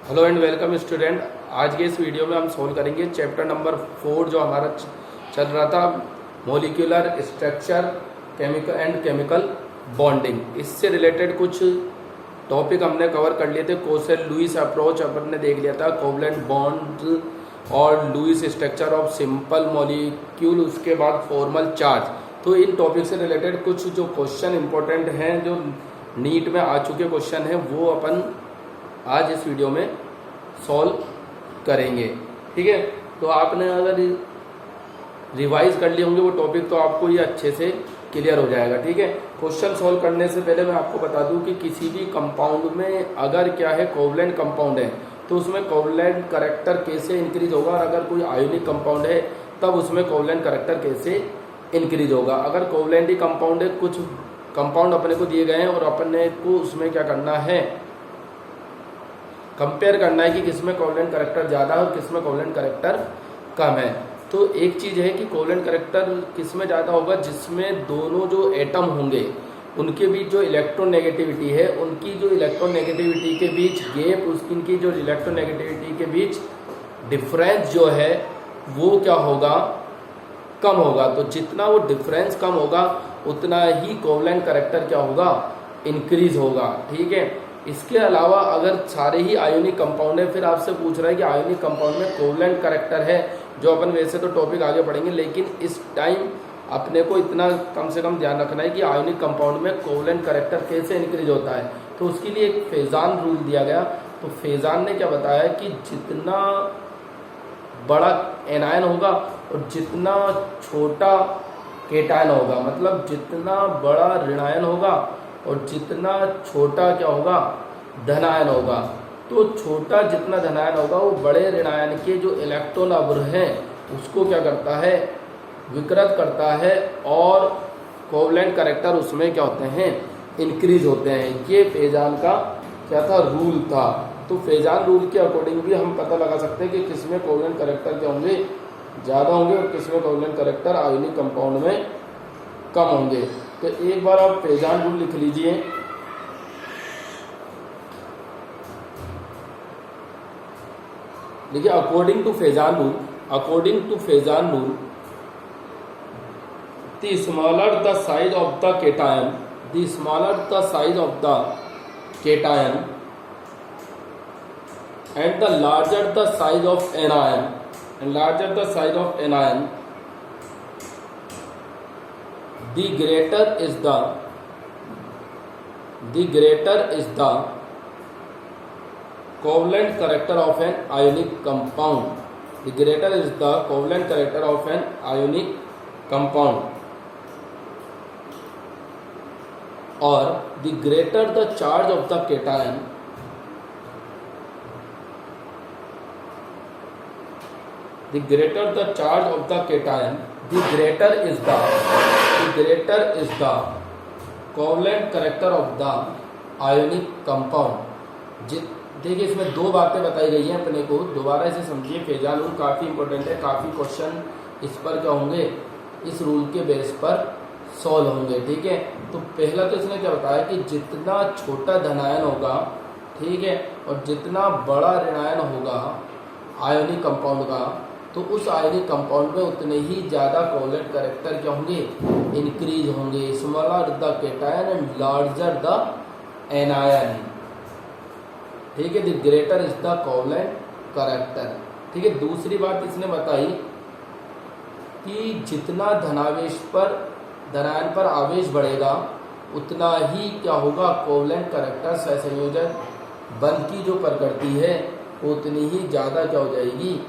Hello and welcome student. आज के इस वीडियो में हम सोल्व करेंगे चैप्टर नंबर 4 जो हमारा चल रहा था, molecular structure chemical and chemical bonding. इससे रिलेटेड कुछ टॉपिक हमने कवर कर लिए थे। कोसेल लुईस अप्रोच अपन ने देख लिया था, कोवलेंट बॉन्ड और Lewis structure of simple molecule, उसके बाद फॉर्मल चार्ज। तो इन टॉपिक से रिलेटेड कुछ जो क्वेश्चन इंपॉर्टेंट हैं, जो नीट में आ चुके क्वेश्चन हैं, वो अपन आज इस वीडियो में सॉल्व करेंगे। ठीक है, तो आपने अगर रिवाइज कर लिए होंगे वो टॉपिक तो आपको ये अच्छे से क्लियर हो जाएगा। ठीक है, क्वेश्चन सॉल्व करने से पहले मैं आपको बता दूं कि किसी भी कंपाउंड में अगर क्या है, कोवलेंट कंपाउंड है तो उसमें कोवलेंट करैक्टर कैसे इंक्रीज होगा, और अगर कोई आयोनिक कंपाउंड है तब उसमें कोवलेंट करैक्टर कैसे इंक्रीज होगा। अगर कोवलेंट ही कंपाउंड है, कुछ कंपाउंड अपने को दिए गए हैं और अपने को उसमें क्या करना है, कंपेयर करना है कि किसमें कोवलेंट करैक्टर ज़्यादा है और किसमें कोवलेंट करैक्टर कम है। तो एक चीज़ है कि कोवलेंट करैक्टर किसमें ज़्यादा होगा, जिसमें दोनों जो एटम होंगे उनके बीच जो इलेक्ट्रोनेगेटिविटी है, उनकी जो इलेक्ट्रोनेगेटिविटी के बीच गैप, उनकी जो इलेक्ट्रोनेगेटिविटी के बीच डिफरेंस जो है वो क्या होगा, कम होगा। तो जितना वो डिफरेंस कम होगा उतना ही कोवलेंट करैक्टर क्या होगा, इंक्रीज होगा। ठीक है, इसके अलावा अगर सारे ही आयोनिक कंपाउंड है, फिर आपसे पूछ रहा है कि आयोनिक कंपाउंड में कोवलेंट करैक्टर है, जो अपन वैसे तो टॉपिक आगे पढ़ेंगे, लेकिन इस टाइम अपने को इतना कम से कम ध्यान रखना है कि आयोनिक कंपाउंड में कोवलेंट करैक्टर कैसे इंक्रीज होता है। तो उसके लिए एक फेजान रूल दिया गया। तो फेजान ने क्या बताया कि जितना बड़ा एनायन होगा और जितना छोटा केटायन होगा, मतलब जितना बड़ा ऋणायन होगा और जितना छोटा क्या होगा, धनायन होगा, तो छोटा जितना धनायन होगा वो बड़े ऋणायन के जो इलेक्ट्रॉन अवरोह हैं उसको क्या करता है, विकृत करता है, और कोवलेंट करैक्टर उसमें क्या होते हैं, इंक्रीज होते हैं। ये फेजान का क्या था, रूल था। तो फेजान रूल के अकॉर्डिंग भी हम पता लगा सकते हैं कि किसमें कोवलेंट करैक्टर क्या होंगे, ज़्यादा होंगे, और किसमें कोवलेंट करैक्टर आयोनिक कंपाउंड में कम होंगे। तो एक बार आप फेजान रूल लिख लीजिए। देखिए, according to Fajans rule, the smaller the size of the cation, and the larger the size of anion, the greater is the covalent character of an ionic compound. The greater is the covalent character of an ionic compound, or the greater the charge of the cation, the greater is the covalent character of the ionic compound. देखिए, इसमें दो बातें बताई गई हैं अपने को, दोबारा इसे समझिए। फेजान रूल काफ़ी इंपॉर्टेंट है, काफ़ी क्वेश्चन इस पर क्या होंगे, इस रूल के बेस पर सॉल्व होंगे। ठीक है, तो पहला तो इसने क्या बताया कि जितना छोटा धनायन होगा, ठीक है, और जितना बड़ा ऋणायन होगा आयोनिक कंपाउंड का, तो उस आयोनिक कंपाउंड में उतने ही ज़्यादा कोवलेंट करैक्टर क्या होंगे, इंक्रीज होंगे। Smaller the cation and larger the anion. ठीक है, the greater is the covalent character. ठीक है, दूसरी बात इसने बताई कि जितना धनायन पर आवेश बढ़ेगा उतना ही क्या होगा, कोवलेंट करैक्टर सहसंयोजक बंध की जो प्रकृति है उतनी ही ज़्यादा क्या हो जाएगी,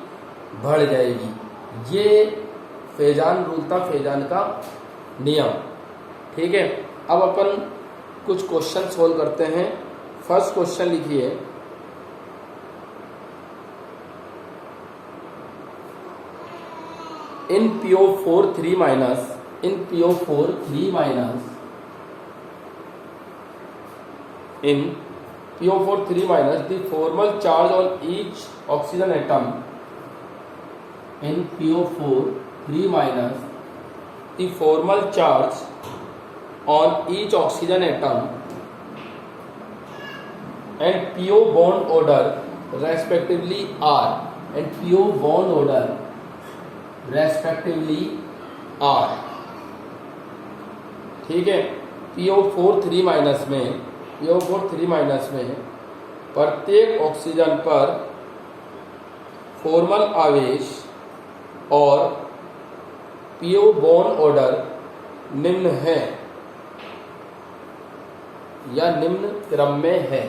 बढ़ जाएगी। ये फेजान रूल था, फेजान का नियम। ठीक है, अब अपन कुछ क्वेश्चन सोल्व करते हैं। फर्स्ट क्वेश्चन लिखिए, इन PO4 3 minus the formal charge on each oxygen atom, in PO4 3 minus the formal charge on each oxygen atom and PO bond order respectively are and PO bond order respectively are. ठीक है, PO4 3 minus में प्रत्येक oxygen पर formal आवेश और PO bond order निम्न है या निम्न क्रम में है।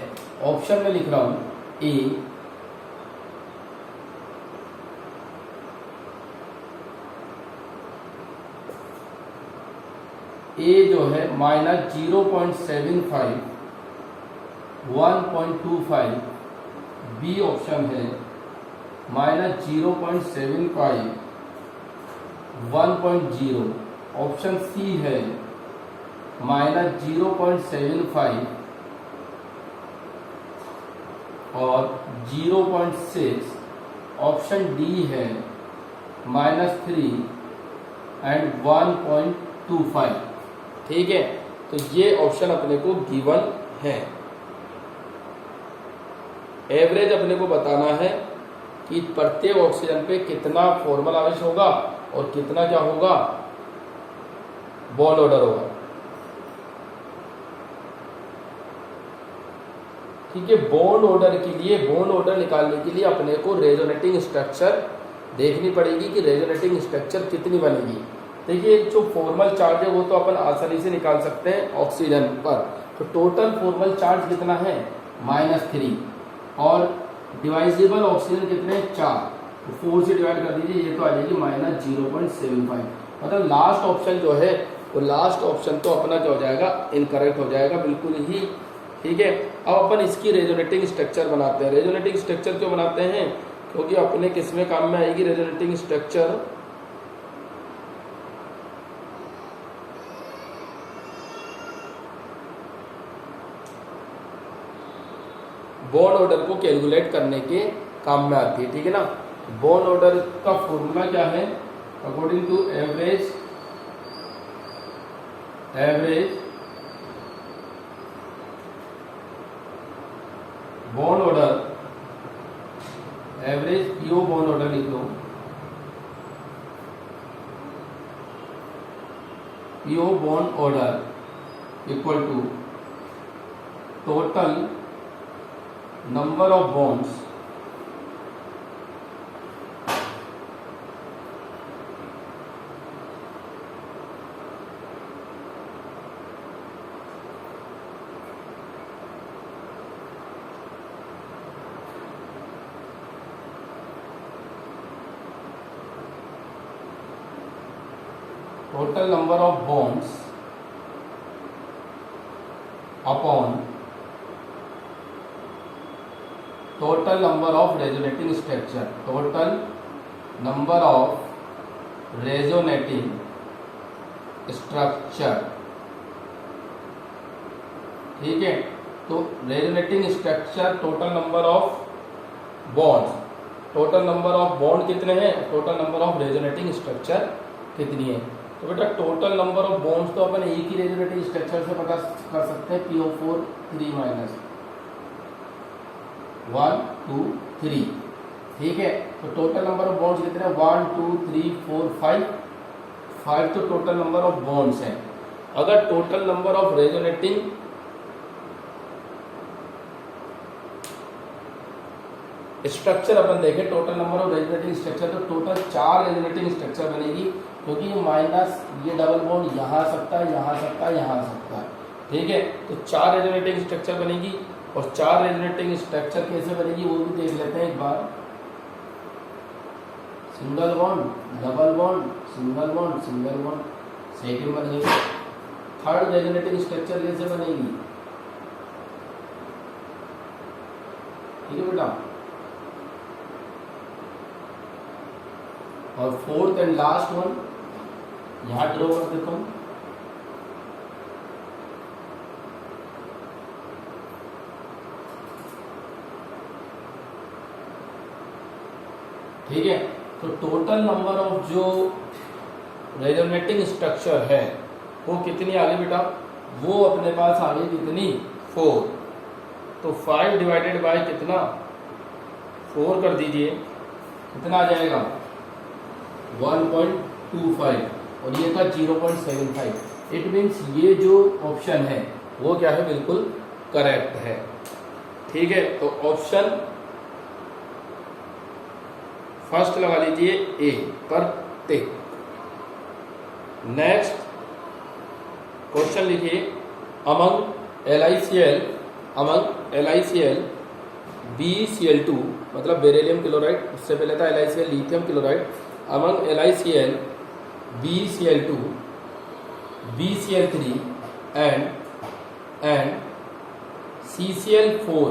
ऑप्शन में लिख रहा हूं ए जो है -0.75 1.25, बी ऑप्शन है -0.75 1.0, ऑप्शन सी है -0.75 और 0.6, ऑप्शन डी है -3 एंड 1.25। ठीक है, तो ये ऑप्शन अपने को गिवन है। एवरेज अपने को बताना है कि प्रत्येक ऑक्सीजन पे कितना फॉर्मल आवेश होगा और कितना क्या होगा, बॉन्ड ऑर्डर होगा। ठीक है, बॉन्ड ऑर्डर के लिए, बॉन्ड ऑर्डर निकालने के लिए अपने को रेजोनेटिंग स्ट्रक्चर देखनी पड़ेगी कि रेजोनेटिंग स्ट्रक्चर कितनी बनेगी। देखिए, जो फॉर्मल चार्ज है वो तो अपन आसानी से निकाल सकते हैं ऑक्सीजन पर। तो टोटल फॉर्मल चार्ज कितना है -3 और डिवाइजेबल ऑक्सीजन कितने 4, तो 4 से डिवाइड कर दीजिए, ये तो आ जाएगी -0.75। मतलब लास्ट ऑप्शन जो है वो लास्ट ऑप्शन तो अपना क्या हो जाएगा, इनकरेक्ट हो जाएगा बिल्कुल ही। ठीक है, अब अपन इसकी रेजोनेटिंग स्ट्रक्चर बनाते हैं। रेजोनेटिंग स्ट्रक्चर क्यों बनाते हैं, क्योंकि अपने किस में काम में आएगी रेजोनेटिंग स्ट्रक्चर, बॉन्ड ऑर्डर को कैलकुलेट करने के काम में आती है। ठीक है ना, बॉन्ड ऑर्डर का फॉर्मूला क्या है, according to average bond order, average PO bond order लिख लो, PO bond order equal to total number of bonds upon total number of resonating structure, total number of resonating structure। ठीक है, तो resonating structure total number of bonds, total number of bond कितने हैं, total number of resonating structure कितनी है। तो बेटा total number of bonds तो अपन एक ही रेजोनेटिंग स्ट्रक्चर से पता कर सकते हैं, PO4 3 माइनस 1 2 3। ठीक है, तो टोटल नंबर ऑफ बॉन्ड्स कितने हैं 1 2 3 4 5 तो टोटल नंबर ऑफ बॉन्ड्स हैं। अगर total number of resonating structure अपन देखें, total number of resonating structure, तो टोटल 4 रेजोनेटिंग स्ट्रक्चर बनेगी, क्योंकि ये माइनस ये डबल बॉन्ड यहाँ आ सकता है, यहाँ आ सकता है, यहाँ आ सकता है। ठीक है, तो 4 रेजोनेटिंग स्ट्रक्चर बनेगी। और 4 रेजोनेटिंग स्ट्रक्चर कैसे बनेगी वो भी देख लेते हैं एक बार। Single bond, double bond, single bond, single bond, second बन गई। थर्ड रेजोनेटिंग स्ट्रक्चर कैसे बनेगी, ठीक है बेटा। और फोर्थ एंड लास्ट वन यहां ड्रॉ कर देता हूं। ठीक है, तो टोटल नंबर ऑफ जो रेजोनेटिंग स्ट्रक्चर है वो कितनी आ गई बेटा, वो अपने पास आ गई कितनी 4। तो 5 डिवाइडेड बाय कितना 4 कर दीजिए, कितना आ जाएगा 1.25 और ये था 0.75। इट मीन्स ये जो ऑप्शन है वो क्या है, बिल्कुल करेक्ट है। ठीक है, तो ऑप्शन फर्स्ट लगा लीजिए ए पर टिक। नेक्स्ट क्वेश्चन लिखिए, अमंग LiCl BeCl2 मतलब बेरिलियम क्लोराइड, उससे पहले था LiCl lithium chloride. Among LiCl BeCl2 BeCl3 and CCl4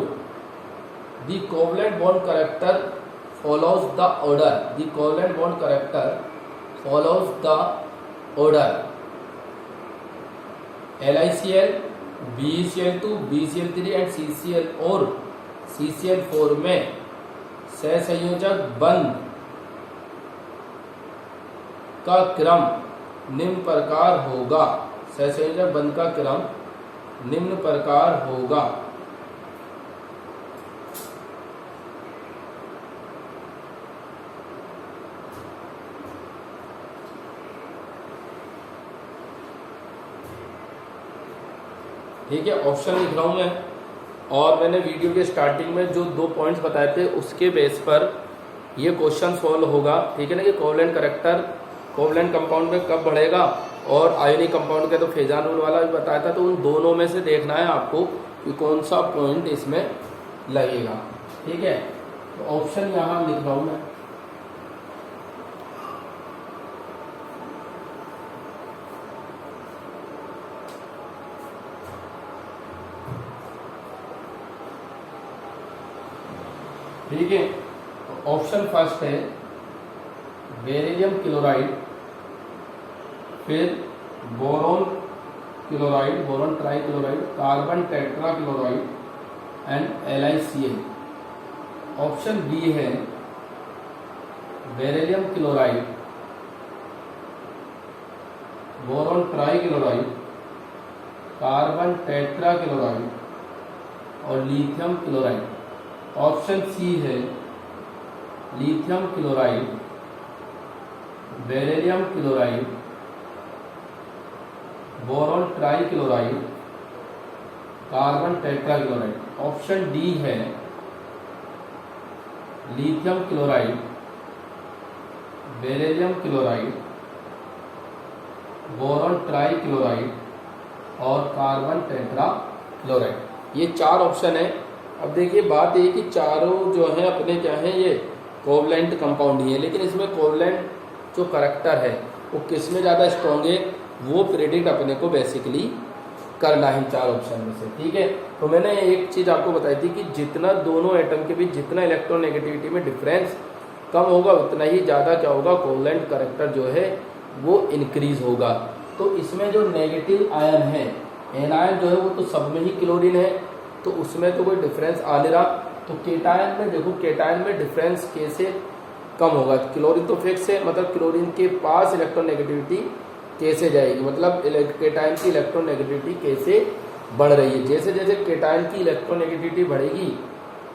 the covalent bond character follows the order. The covalent bond character follows the order LiCl BeCl2 BeCl3 and CCl और CCl4 में सहसंयोजक बंध का क्रम निम्न प्रकार होगा। सहसंयोजक बंध का क्रम निम्न प्रकार होगा। ठीक है, ऑप्शन लिख रहा हूं मैं, और मैंने वीडियो के स्टार्टिंग में जो 2 पॉइंट्स बताए थे उसके बेस पर ये क्वेश्चन सॉल्व होगा। ठीक है ना, कि कोवलेंट कैरेक्टर कोवलेंट कंपाउंड में कब बढ़ेगा, और आयोनिक कंपाउंड के तो फेजान रूल वाला भी बताया था। तो उन दोनों में से देखना है आपको कि कौन सा पॉइंट इसमें लगेगा। ठीक है, तो ऑप्शन यहाँ लिख रहा हूँ मैं। ठीक है, ऑप्शन फर्स्ट है बेरिलियम क्लोराइड, फिर boron chloride, boron tri chloride, carbon tetra chloride and LiCl। Option B है beryllium chloride, boron tri chloride, carbon tetra chloride और लिथियम क्लोराइड। ऑप्शन सी है lithium chloride, beryllium chloride, boron tri chloride, carbon tetra chloride. Option D है lithium chloride, beryllium chloride, boron tri chloride और carbon tetra chloride. ये 4 option है। अब देखिए बात ये कि चारों जो है अपने क्या है, ये कोवलेंट कंपाउंड ही है, लेकिन इसमें कोवलेंट जो करैक्टर है वो किस में ज़्यादा स्ट्रॉन्ग है वो प्रेडिक्ट अपने को बेसिकली करना है 4 ऑप्शन में से। ठीक है, तो मैंने एक चीज़ आपको बताई थी कि जितना दोनों एटम के बीच जितना इलेक्ट्रोनेगेटिविटी में डिफरेंस कम होगा उतना ही ज़्यादा क्या होगा, कोवलेंट करैक्टर जो है वो इंक्रीज होगा। तो इसमें जो नेगेटिव आयन है, एनायन जो है वो तो सब में ही क्लोरीन है, तो उसमें तो कोई डिफरेंस आ नहीं रहा। तो केटायन में देखो, केटायन में डिफरेंस कैसे कम होगा, क्लोरीन तो फिक्स है, मतलब क्लोरीन के पास इलेक्ट्रोनेगेटिविटी कैसे जाएगी, मतलब केटायन की इलेक्ट्रोनेगेटिविटी कैसे बढ़ रही है। जैसे जैसे केटायन की इलेक्ट्रोनेगेटिविटी बढ़ेगी,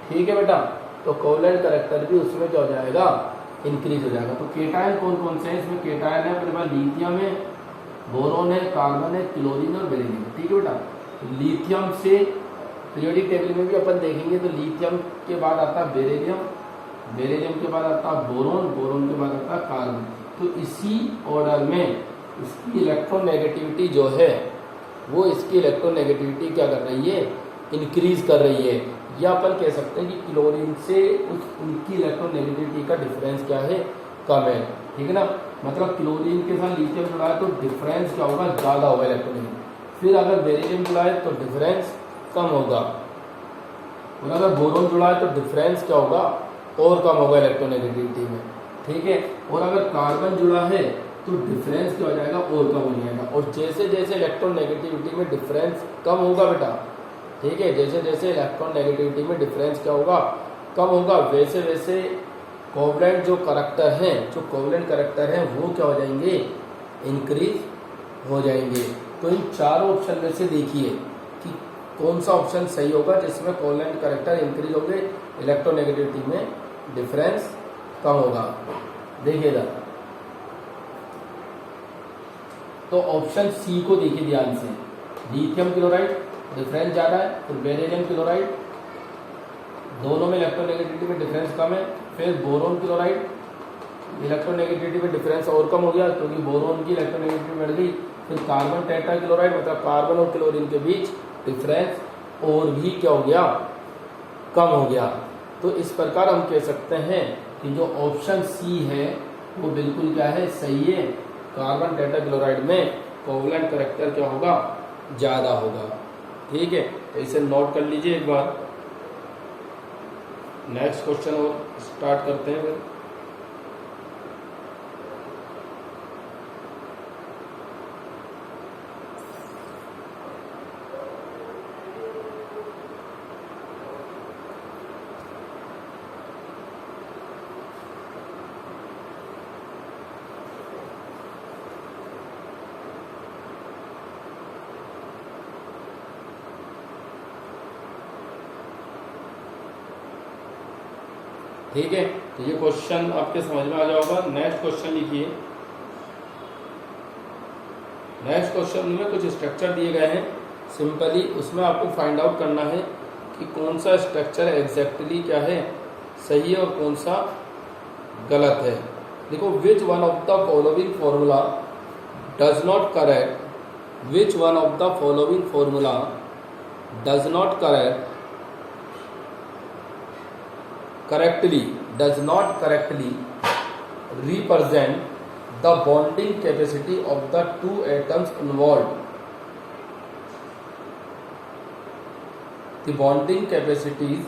ठीक है बेटा, तो कोवलेंट कैरेक्टर भी उसमें क्या हो जाएगा, इंक्रीज हो जाएगा। तो केटायन कौन कौन से हैं, इसमें केटायन है अपने पास लिथियम है, बोरोन है, कार्बन है, क्लोरीन और बेरिलियम। ठीक है बेटा, लिथियम से पीरियोडिक टेबल में भी अपन देखेंगे तो लिथियम के बाद आता बेरिलियम, बेरिलियम के बाद आता बोरोन, बोरोन के बाद आता कार्बन। तो इसी ऑर्डर में इसकी इलेक्ट्रोनेगेटिविटी जो है वो इसकी इलेक्ट्रोनेगेटिविटी क्या कर रही है, इंक्रीज कर रही है। या अपन कह सकते हैं कि क्लोरीन से उनकी इलेक्ट्रोनेगेटिविटी का डिफरेंस क्या है, कम है। ठीक है ना, मतलब क्लोरीन के साथ लिथियम जुड़ा है तो डिफरेंस क्या होगा, ज़्यादा होगा इलेक्ट्रोनेगेटिविटी। फिर अगर बेरिलियम जुड़ा है तो डिफरेंस कम होगा, और अगर बोरोन जुड़ा है तो डिफरेंस क्या होगा, और कम होगा इलेक्ट्रोनेगेटिविटी में। ठीक है, और अगर कार्बन जुड़ा है तो डिफरेंस क्या हो जाएगा, और कम हो जाएगा। और जैसे जैसे इलेक्ट्रोनेगेटिविटी में डिफरेंस कम होगा बेटा, ठीक है, जैसे जैसे इलेक्ट्रोनेगेटिविटी में डिफरेंस क्या होगा, कम होगा, वैसे वैसे कोवलेंट जो करैक्टर हैं, जो कोवलेंट करैक्टर हैं वो क्या हो जाएंगे, इंक्रीज हो जाएंगे। तो इन 4 ऑप्शन में से देखिए कौन सा ऑप्शन सही होगा जिसमें कोवलेंट कैरेक्टर इंक्रीज होंगे, इलेक्ट्रोनेगेटिविटी में डिफरेंस कम होगा। देखिएगा, तो ऑप्शन सी को देखिए ध्यान से, लिथियम क्लोराइड डिफरेंस ज़्यादा है, फिर बेरिलियम क्लोराइड दोनों में इलेक्ट्रोनेगेटिविटी में डिफरेंस कम है, फिर बोरोन क्लोराइड इलेक्ट्रोनेगेटिविटी में डिफरेंस और कम हो गया क्योंकि बोरोन की इलेक्ट्रोनेगेटिविटी बढ़ गई, फिर कार्बन टेट्रा क्लोराइड मतलब कार्बन और क्लोरीन के बीच डिफरेंस और भी क्या हो गया, कम हो गया। तो इस प्रकार हम कह सकते हैं कि जो ऑप्शन सी है वो बिल्कुल क्या है, सही है। कार्बन टेट्रा क्लोराइड में कोवलेंट कैरेक्टर क्या होगा, ज़्यादा होगा। ठीक है, तो इसे नोट कर लीजिए एक बार। नेक्स्ट क्वेश्चन और स्टार्ट करते हैं फिर। ठीक है, तो ये क्वेश्चन आपके समझ में आ जाएगा। नेक्स्ट क्वेश्चन लिखिए। नेक्स्ट क्वेश्चन में कुछ स्ट्रक्चर दिए गए हैं, सिंपली उसमें आपको फाइंड आउट करना है कि कौन सा स्ट्रक्चर एग्जैक्टली क्या है, सही है और कौन सा गलत है। देखो, which one of the following formula does not correct, which one of the following formula does not does not correctly represent the bonding capacity of the two atoms involved. The bonding capacities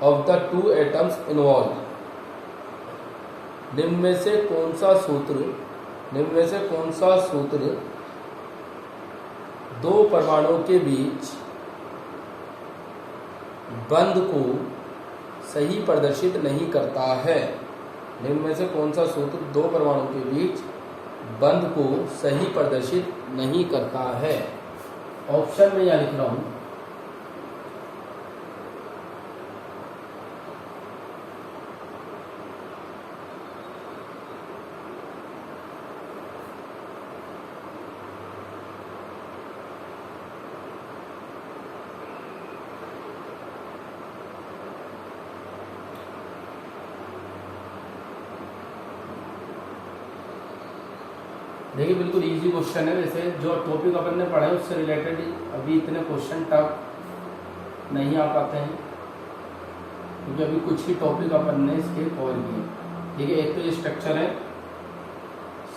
of the two atoms involved. निम्न में से कौन सा सूत्र दो परमाणुओं के बीच बंध को सही प्रदर्शित नहीं करता है। निम्न में से कौन सा सूत्र दो परमाणुओं के बीच बंध को सही प्रदर्शित नहीं करता है। ऑप्शन में यह लिख रहा हूं, देखिए बिल्कुल इजी क्वेश्चन है। वैसे जो टॉपिक अपन ने पढ़ा है उससे रिलेटेड अभी इतने क्वेश्चन टफ नहीं आ पाते हैं क्योंकि अभी कुछ ही टॉपिक अपन ने इसके कवर किए। ठीक है, एक तो ये स्ट्रक्चर है,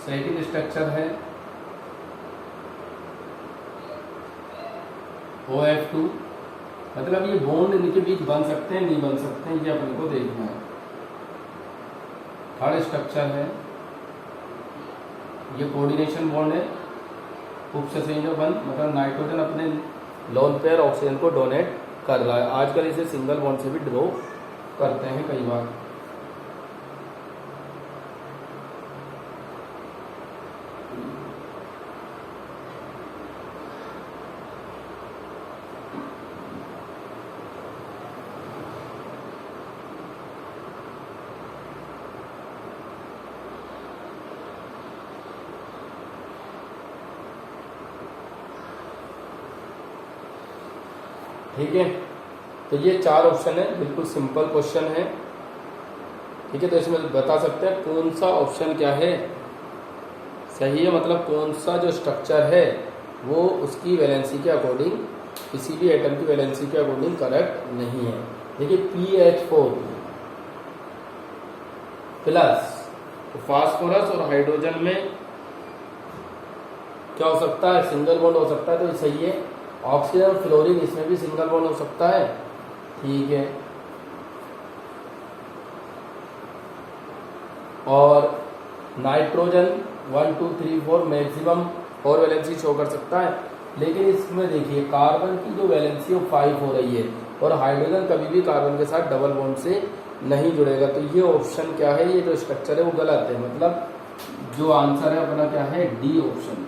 सेकंड स्ट्रक्चर है OF2, मतलब ये बॉन्ड इनके बीच बन सकते हैं नहीं बन सकते हैं, ये अपन को देखना है। थर्ड स्ट्रक्चर है, ये कोऑर्डिनेशन बॉन्ड है, उपसंयोजक बंध, मतलब नाइट्रोजन अपने लोन पेयर ऑक्सीजन को डोनेट कर रहा है। आजकल इसे सिंगल बॉन्ड से भी ड्रॉ करते हैं कई बार। ठीक है, तो ये चार ऑप्शन है, बिल्कुल सिंपल क्वेश्चन है। ठीक है, तो इसमें बता सकते हैं कौन सा ऑप्शन क्या है, सही है, मतलब कौन सा जो स्ट्रक्चर है वो उसकी वैलेंसी के अकॉर्डिंग, किसी भी एटम की वैलेंसी के अकॉर्डिंग करेक्ट नहीं है। देखिए PH4 प्लस, तो फास्फोरस और हाइड्रोजन में क्या हो सकता है, सिंगल बॉन्ड हो सकता है, तो ये सही है। ऑक्सीजन और फ्लोरीन, इसमें भी सिंगल बॉन्ड हो सकता है। ठीक है, और नाइट्रोजन 1 2 3 4 मैक्सिमम 4 वैलेंसी शो कर सकता है, लेकिन इसमें देखिए कार्बन की जो वैलेंसी वो 5 हो रही है और हाइड्रोजन कभी भी कार्बन के साथ डबल बॉन्ड से नहीं जुड़ेगा। तो ये ऑप्शन क्या है, ये जो स्ट्रक्चर है वो गलत है, मतलब जो आंसर है अपना क्या है, डी ऑप्शन।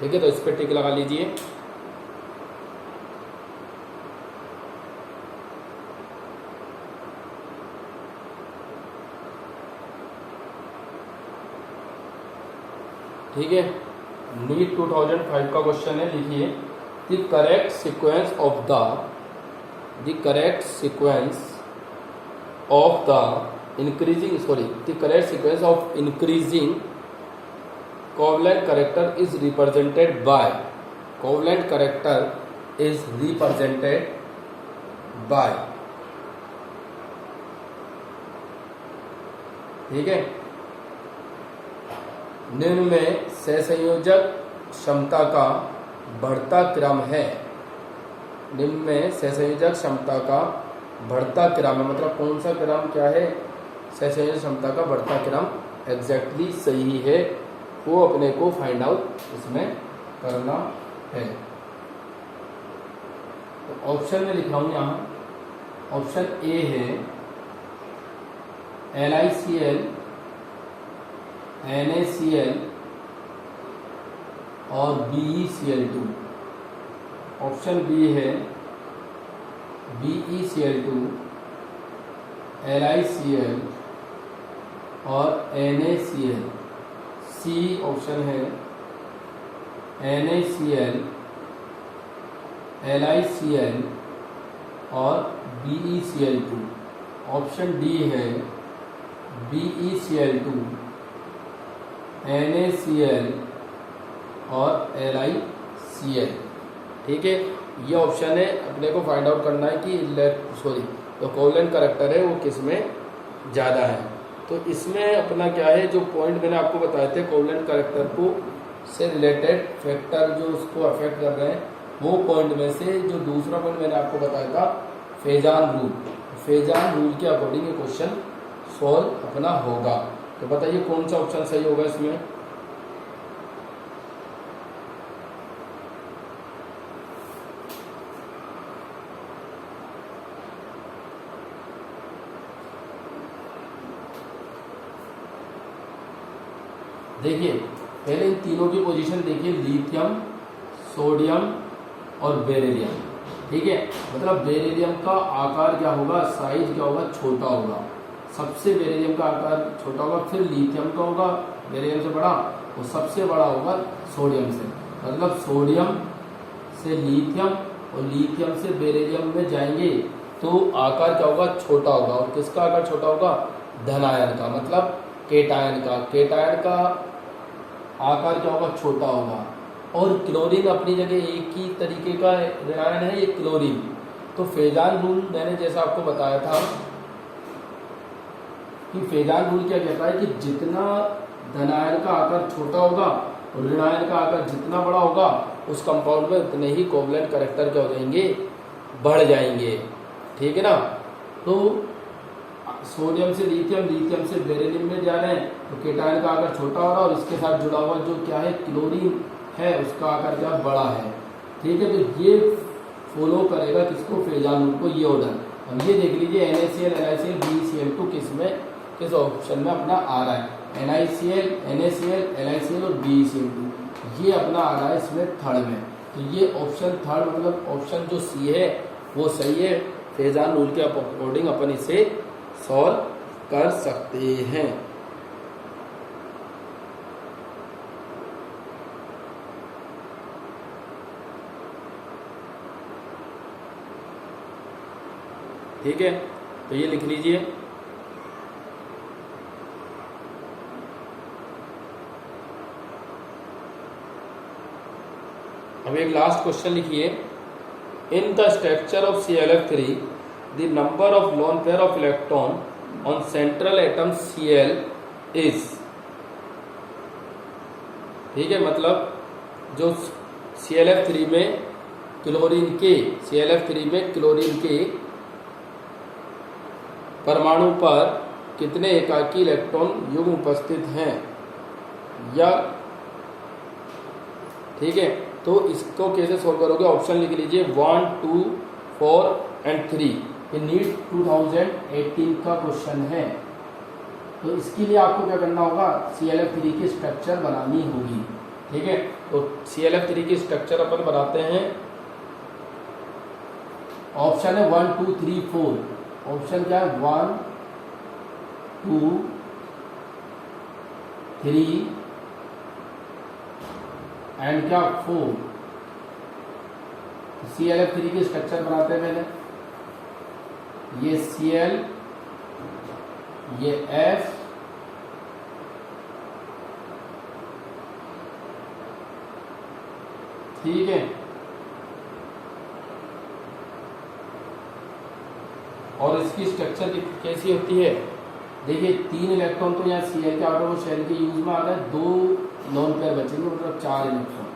ठीक है, तो इस पर टिक लगा लीजिए। ठीक है, नीट 2005 का क्वेश्चन है, लिखिए the correct sequence of the correct sequence of increasing covalent character is represented by, covalent character is represented by, ठीक है, निम्न में सहसंयोजक क्षमता का बढ़ता क्रम है, निम्न में सहसंयोजक क्षमता का बढ़ता क्रम है, मतलब कौन सा क्रम क्या है, सहसंयोजक क्षमता का बढ़ता क्रम एग्जैक्टली सही है, वो अपने को फाइंड आउट इसमें करना है। तो ऑप्शन में लिख रहा हूं यहाँ, ऑप्शन ए है LiCl NaCl और BeCl2, ऑप्शन बी है BeCl2 LiCl और NaCl, सी ऑप्शन है NaCl LiCl और BeCl2, ऑप्शन डी है BeCl2 NaCl और LiCl, ठीक है, ये ऑप्शन है, अपने को फाइंड आउट करना है कि जो कोवलेंट कैरेक्टर है वो किस में ज़्यादा है। तो इसमें अपना क्या है, जो पॉइंट मैंने आपको बताए थे कोवलेंट कैरेक्टर को से रिलेटेड फैक्टर जो उसको अफेक्ट कर रहे हैं, वो पॉइंट में से जो दूसरा पॉइंट मैंने आपको बताया था फेजान रूल के अकॉर्डिंग ये क्वेश्चन सॉल्व अपना होगा। तो बताइए कौन सा ऑप्शन सही होगा इसमें। देखिए पहले इन तीनों की पोजीशन देखिए, लिथियम, सोडियम और बेरिलियम, ठीक है, मतलब बेरिलियम का आकार क्या होगा, साइज क्या होगा, छोटा होगा, सबसे बेरिलियम का आकार छोटा होगा, फिर लिथियम का होगा बेरिलियम से बड़ा, और सबसे बड़ा होगा सोडियम से, मतलब सोडियम से लिथियम और लिथियम से बेरिलियम में जाएंगे तो आकार क्या होगा, छोटा होगा, और किसका आकार छोटा होगा, धन आयन का, मतलब केटायन का आकार क्या होगा, छोटा होगा। और क्लोरीन अपनी जगह एक ही तरीके का ऋणायन है, ये क्लोरीन। तो फेजान रूल मैंने जैसा आपको बताया था कि फेजान रूल क्या कहता है कि जितना धनायन का आकार छोटा होगा और ऋणायन का आकार जितना बड़ा होगा, उस कंपाउंड में उतने ही कोवलेंट कैरेक्टर क्या हो जाएंगे, बढ़ जाएंगे, ठीक है ना। तो सोडियम से लिथियम, लिथियम से बेरिलियम में जा रहे हैं तो केटायन का आकार छोटा हो रहा है, और इसके साथ जुड़ा हुआ जो क्या है क्लोरीन है उसका आकार क्या बड़ा है, ठीक है। तो ये फॉलो करेगा किसको, फेजान रूल को, ये ऑर्डर। अब ये देख लीजिए NaCl, LiCl, BeCl2 किस ऑप्शन में अपना आ रहा है, NaCl, LiCl और BeCl2 ये अपना आ रहा है इसमें थर्ड में। तो ये ऑप्शन थर्ड मतलब ऑप्शन जो सी है वो सही है, फेजान रूल के अकॉर्डिंग अपन इसे सॉल्व कर सकते हैं। ठीक है, तो ये लिख लीजिए। अब एक लास्ट क्वेश्चन लिखिए, in the structure of ClF3 the number of lone pair of electron on central atom Cl is, ठीक है, मतलब जो ClF3 में क्लोरीन के परमाणु पर कितने एकाकी इलेक्ट्रॉन युग्म उपस्थित हैं, या ठीक है। तो इसको कैसे सोल्व करोगे, ऑप्शन लिख लीजिए 1, 2, 4 एंड 3। ये नीट 2018 का क्वेश्चन है। तो इसके लिए आपको क्या करना होगा, ClF3 की स्ट्रक्चर बनानी होगी, ठीक है। तो ClF3 की स्ट्रक्चर अपन बनाते हैं, ऑप्शन है 1, 2, 3, 4। ऑप्शन क्या है, 1, 2, 3, एंड क्या 4। ClF3 की स्ट्रक्चर बनाते हैं पहले, ये Cl, ये F, ठीक है, और इसकी स्ट्रक्चर कैसी होती है, देखिए 3 इलेक्ट्रॉन तो यहाँ Cl के आउटर शेल के यूज में आ रहा है, 2 लोन पेयर बचेंगे, मतलब 4 इलेक्ट्रॉन।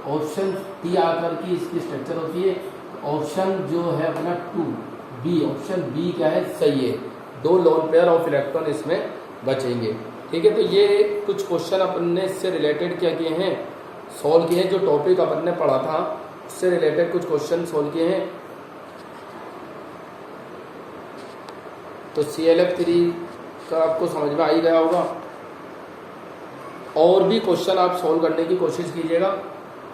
ऑप्शन डी आकर की इसकी स्ट्रक्चर होती है। ऑप्शन जो है अपना 2B, ऑप्शन बी क्या है, सही है, 2 लोन पेयर ऑफ इलेक्ट्रॉन इसमें बचेंगे। ठीक है, तो ये कुछ क्वेश्चन अपन ने इससे रिलेटेड क्या किए हैं, सॉल्व किए हैं। जो टॉपिक अपन ने पढ़ा था उससे रिलेटेड कुछ क्वेश्चन सॉल्व किए हैं। तो ClF3 का आपको समझ में आ ही गया होगा। और भी क्वेश्चन आप सॉल्व करने की कोशिश कीजिएगा,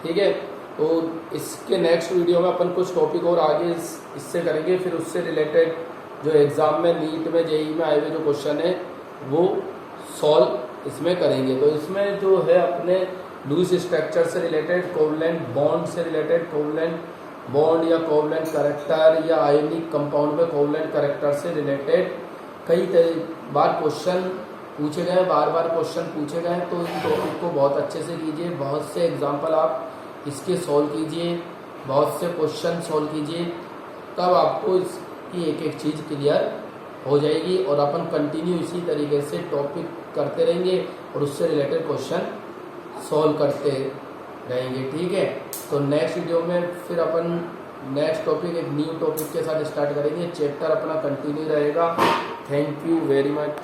ठीक है। तो इसके नेक्स्ट वीडियो में अपन कुछ टॉपिक और आगे इससे करेंगे, फिर उससे रिलेटेड जो एग्ज़ाम में, नीट में, जेईई में आए हुए जो क्वेश्चन है वो सॉल्व इसमें करेंगे। तो इसमें जो है अपने लुईस स्ट्रक्चर से रिलेटेड, कोवलेंट बॉन्ड से रिलेटेड, कोवलेंट बॉन्ड या कोवलेंट कैरेक्टर या आयनिक कंपाउंड में कोवलेंट कैरेक्टर से रिलेटेड कई बार क्वेश्चन पूछे गए, बार बार क्वेश्चन पूछे गए। तो इन टॉपिक को बहुत अच्छे से कीजिए, बहुत से एग्जाम्पल आप इसके सॉल्व कीजिए, बहुत से क्वेश्चन सॉल्व कीजिए, तब आपको इसकी एक एक चीज़ क्लियर हो जाएगी। और अपन कंटिन्यू इसी तरीके से टॉपिक करते रहेंगे और उससे रिलेटेड क्वेश्चन सॉल्व करते रहेंगे, ठीक है। तो नेक्स्ट वीडियो में फिर अपन नेक्स्ट टॉपिक, एक न्यू टॉपिक के साथ स्टार्ट करेंगे। चैप्टर अपना कंटिन्यू रहेगा। Thank you very much.